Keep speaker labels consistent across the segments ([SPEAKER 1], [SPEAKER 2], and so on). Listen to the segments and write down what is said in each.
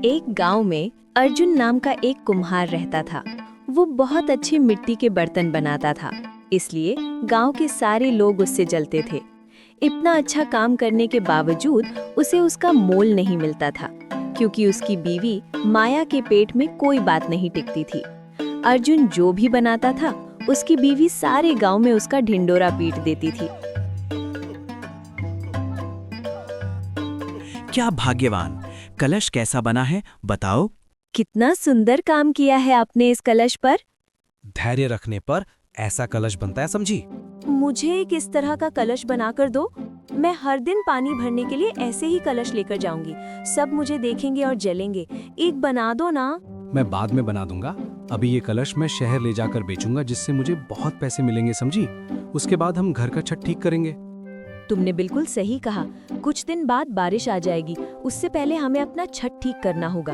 [SPEAKER 1] एक गांव में अर्जुन नाम का एक कुम्हार रहता था। वो बहुत अच्छे मिट्टी के बर्तन बनाता था, इसलिए गांव के सारे लोग उससे जलते थे। इतना अच्छा काम करने के बावजूद उसे उसका मोल नहीं मिलता था, क्योंकि उसकी बीवी माया के पेट में कोई बात नहीं टिकती थी। अर्जुन जो भी बनाता था, उसकी बीवी सारे गांव में उसका ढिंडोरा पीट देती थी।
[SPEAKER 2] क्या भाग्यवान! कलश कैसा बना है बताओ।
[SPEAKER 1] कितना सुंदर काम किया है आपने इस कलश पर।
[SPEAKER 3] धैर्य रखने पर ऐसा कलश बनता है, समझी?
[SPEAKER 1] मुझे एक इस तरह का कलश बनाकर दो। मैं हर दिन पानी भरने के लिए ऐसे ही कलश लेकर जाऊंगी। सब मुझे देखेंगे और जलेंगे। एक बना दो ना।
[SPEAKER 3] मैं बाद में बना दूंगा। अभी ये कलश मैं शहर ले जाकर बेचूंगा, जिससे मुझे बहुत पैसे मिलेंगे, समझी? उसके बाद हम घर का छत ठीक करेंगे।
[SPEAKER 1] तुमने बिल्कुल सही कहा। कुछ दिन बाद बारिश आ जाएगी, उससे पहले हमें अपना छत ठीक करना होगा।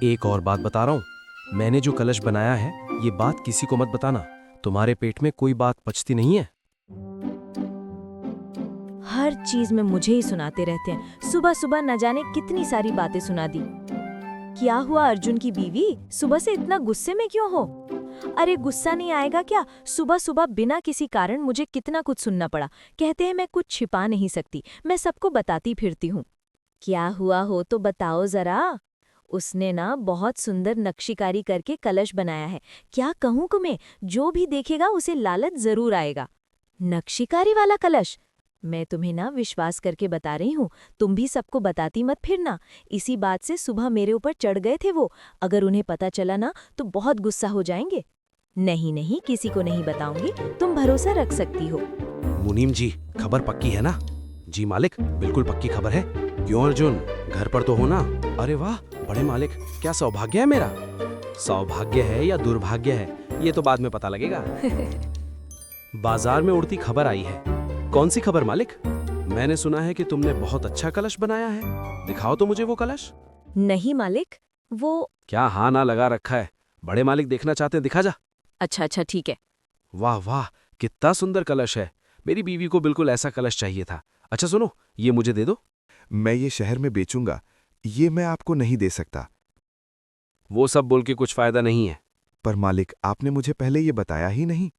[SPEAKER 3] एक और बात बता रहा हूँ, मैंने जो कलश बनाया है, ये बात किसी को मत बताना। तुम्हारे पेट में कोई बात पचती नहीं है।
[SPEAKER 1] हर चीज में मुझे ही सुनाते रहते हैं। सुबह सुबह न जाने कितनी सारी बातें सुना दी। क्या हुआ अर्जुन की बीवी, सुबह से इतना गुस्से में क्यों हो? अरे गुस्सा नहीं आएगा क्या? सुबह सुबह बिना किसी कारण मुझे कितना कुछ सुनना पड़ा। कहते हैं मैं कुछ छिपा नहीं सकती, मैं सबको बताती फिरती हूँ। क्या हुआ हो तो बताओ जरा। उसने ना बहुत सुंदर नक्शीकारी करके कलश बनाया है। क्या कहूँ तुम्हें, जो भी देखेगा उसे लालच जरूर आएगा। नक्शीकारी वाला कलश? मैं तुम्हें ना विश्वास करके बता रही हूँ, तुम भी सबको बताती मत फिरना। इसी बात से सुबह मेरे ऊपर चढ़ गए थे वो। अगर उन्हें पता चला ना तो बहुत गुस्सा हो जाएंगे। नहीं नहीं, किसी को नहीं बताऊंगी, तुम भरोसा रख सकती हो।
[SPEAKER 3] मुनीम जी, खबर पक्की है ना? जी मालिक, बिल्कुल पक्की खबर है। क्यों अर्जुन, घर पर तो हो ना? अरे वाह बड़े मालिक, क्या सौभाग्य है मेरा। सौभाग्य है या दुर्भाग्य है, ये तो बाद में पता लगेगा। बाजार में उड़ती खबर आई है। कौन सी खबर मालिक? मैंने सुना है कि तुमने बहुत अच्छा कलश बनाया है। दिखाओ तो मुझे वो कलश।
[SPEAKER 1] नहीं मालिक, वो।
[SPEAKER 3] क्या हाँ ना लगा रखा है? बड़े मालिक देखना चाहते हैं, दिखा जा।
[SPEAKER 1] अच्छा ठीक है।
[SPEAKER 3] वाह वाह, कितना सुंदर कलश है। मेरी बीवी को बिल्कुल ऐसा कलश चाहिए था। अच्छा सुनो, ये मुझे दे दो।
[SPEAKER 4] मैं ये शहर में बेचूंगा, ये मैं आपको नहीं दे सकता।
[SPEAKER 3] वो सब बोल के कुछ फायदा नहीं है।
[SPEAKER 4] पर मालिक, आपने मुझे पहले ये बताया ही नहीं।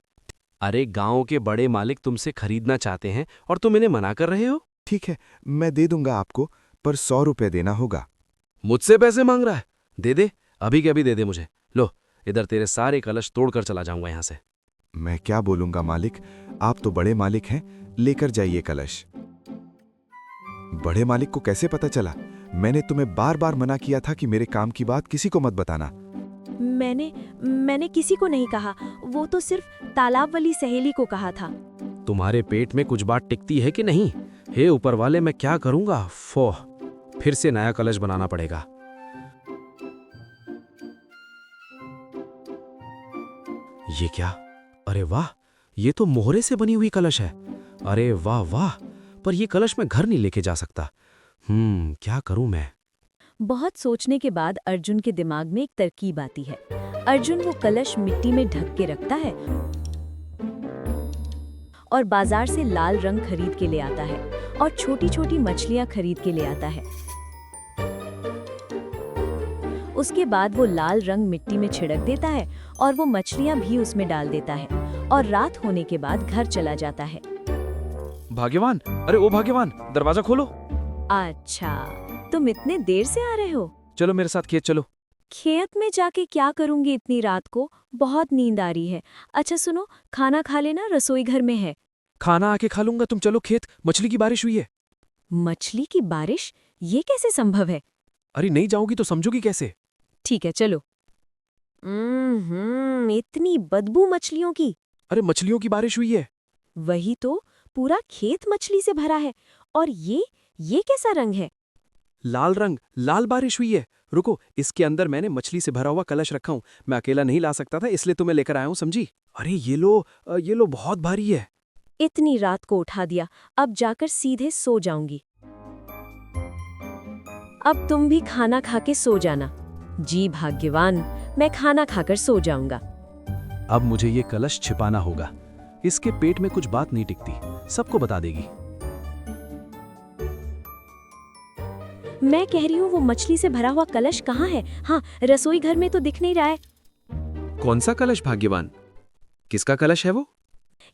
[SPEAKER 3] अरे गांव के बड़े मालिक तुमसे खरीदना चाहते हैं और तुम इन्हें मना कर रहे हो।
[SPEAKER 4] ठीक है, मैं दे दूंगा आपको, पर 100 रुपए देना होगा।
[SPEAKER 3] मुझसे पैसे मांग रहा है? दे दे, अभी के अभी दे दे मुझे। लो, इधर तेरे सारे कलश तोड़कर चला जाऊंगा यहां से।
[SPEAKER 4] मैं क्या बोलूंगा मालिक, आप तो बड़े मालिक हैं, लेकर जाइए कलश। बड़े मालिक को कैसे पता चला? मैंने तुम्हें बार बार मना किया था कि मेरे काम की बात किसी को मत बताना।
[SPEAKER 1] मैंने किसी को नहीं कहा, वो तो सिर्फ तालाब वाली सहेली को कहा था।
[SPEAKER 3] तुम्हारे पेट में कुछ बात टिकती है कि नहीं? हे ऊपर वाले, मैं क्या करूंगा? फिर से नया कलश बनाना पड़ेगा। ये क्या? अरे वाह, ये तो मोहरे से बनी हुई कलश है। अरे वाह वाह, पर ये कलश मैं घर नहीं लेके जा सकता। क्या करूं मैं?
[SPEAKER 1] बहुत सोचने के बाद अर्जुन के दिमाग में एक तरकीब आती है। अर्जुन वो कलश मिट्टी में ढक के रखता है और बाजार से लाल रंग खरीद के ले आता है और छोटी छोटी मछलियां खरीद के ले आता है। उसके बाद वो लाल रंग मिट्टी में छिड़क देता है और वो मछलियां भी उसमें डाल देता है और रात होने के बाद घर चला जाता है।
[SPEAKER 3] भाग्यवान, अरे ओ भाग्यवान, दरवाजा खोलो।
[SPEAKER 1] अच्छा, तुम इतने देर से आ रहे हो?
[SPEAKER 3] चलो मेरे साथ खेत चलो।
[SPEAKER 1] खेत में जाके क्या करूंगी इतनी रात को? बहुत नींद आ रही है। अच्छा सुनो, खाना खा लेना, रसोई घर में है।
[SPEAKER 3] खाना आके खा लूंगा, तुम चलो खेत, मछली की बारिश हुई है।
[SPEAKER 1] मछली की बारिश? ये कैसे संभव है?
[SPEAKER 3] अरे नहीं जाओगी तो समझोगी कैसे?
[SPEAKER 1] ठीक है चलो। इतनी बदबू मछलियों की।
[SPEAKER 3] अरे मछलियों की बारिश हुई है।
[SPEAKER 1] वही तो, पूरा खेत मछली से भरा है। और ये कैसा रंग है?
[SPEAKER 3] लाल रंग, लाल बारिश हुई है। रुको, इसके अंदर मैंने मछली से भरा हुआ कलश रखा हूँ। मैं अकेला नहीं ला सकता था, इसलिए तुम्हें लेकर आया हूँ, समझी? अरे ये लो बहुत भारी है।
[SPEAKER 1] इतनी रात को उठा दिया, अब जाकर सीधे सो जाऊंगी। अब तुम भी खाना खा के सो जाना। जी भाग्यवान, मैं खाना खाकर सो जाऊंगा।
[SPEAKER 3] अब मुझे ये कलश छिपाना होगा। इसके पेट में कुछ बात नहीं टिकती, सबको बता देगी।
[SPEAKER 1] मैं कह रही हूँ वो मछली से भरा हुआ कलश कहाँ है? हाँ, रसोई घर में तो दिख नहीं रहा है।
[SPEAKER 3] कौन सा कलश भाग्यवान? किसका कलश है वो?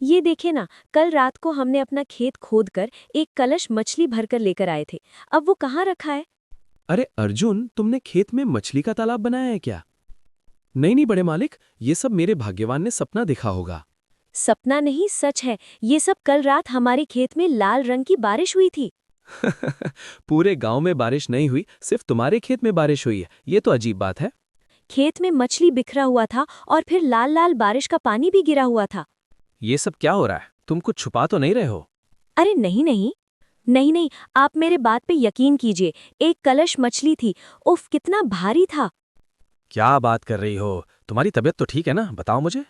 [SPEAKER 1] ये देखिए ना, कल रात को हमने अपना खेत खोदकर एक कलश मछली भरकर लेकर आए थे। अब वो कहाँ रखा है?
[SPEAKER 3] अरे अर्जुन, तुमने खेत में मछली का तालाब बनाया है क्या? नहीं नहीं बड़े मालिक, ये सब मेरे भाग्यवान ने सपना देखा होगा।
[SPEAKER 1] सपना नहीं, सच है। ये सब कल रात हमारे खेत में लाल रंग की बारिश हुई थी।
[SPEAKER 3] पूरे गांव में बारिश नहीं हुई, सिर्फ तुम्हारे खेत में बारिश हुई है। ये तो अजीब बात है।
[SPEAKER 1] खेत में मछली बिखरा हुआ था और फिर लाल लाल बारिश का पानी भी गिरा हुआ था।
[SPEAKER 3] ये सब क्या हो रहा है? तुम कुछ छुपा तो नहीं रहे हो?
[SPEAKER 1] अरे नहीं नहीं, नहीं नहीं, आप मेरे बात पे यकीन कीजिए। एक कलश मछली थी। उफ, कितना भारी था।
[SPEAKER 3] क्या बात कर रही हो? तुम्हारी तबीयत तो ठीक है ना? बताओ मुझे।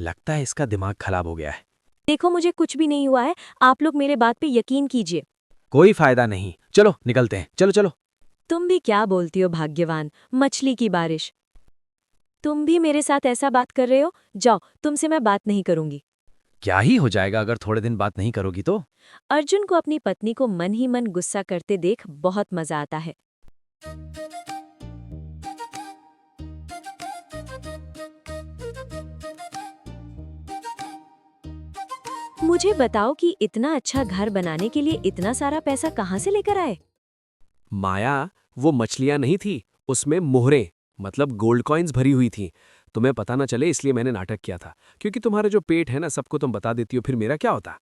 [SPEAKER 3] लगता है इसका दिमाग खराब हो गया है।
[SPEAKER 1] देखो, मुझे कुछ भी नहीं हुआ है। आप लोग मेरे बात पे यकीन कीजिए।
[SPEAKER 3] कोई फायदा नहीं, चलो निकलते हैं। चलो चलो।
[SPEAKER 1] तुम भी क्या बोलती हो भाग्यवान? मछली की बारिश। तुम भी मेरे साथ ऐसा बात कर रहे हो? जाओ, तुमसे मैं बात नहीं करूंगी।
[SPEAKER 3] क्या ही हो जाएगा अगर थोड़े दिन बात नहीं करोगी तो?
[SPEAKER 1] अर्जुन को अपनी पत्नी को मन ही मन गुस्सा करते देख बहुत मजा आता है। मुझे बताओ कि इतना अच्छा घर बनाने के लिए इतना सारा पैसा कहाँ से लेकर आए?
[SPEAKER 3] माया, वो मछलियां नहीं थी, उसमें मोहरें मतलब गोल्ड कॉइन्स भरी हुई थी। तुम्हें पता ना चले इसलिए मैंने नाटक किया था। क्योंकि तुम्हारा जो पेट है ना, सबको तुम बता देती हो, फिर मेरा क्या होता?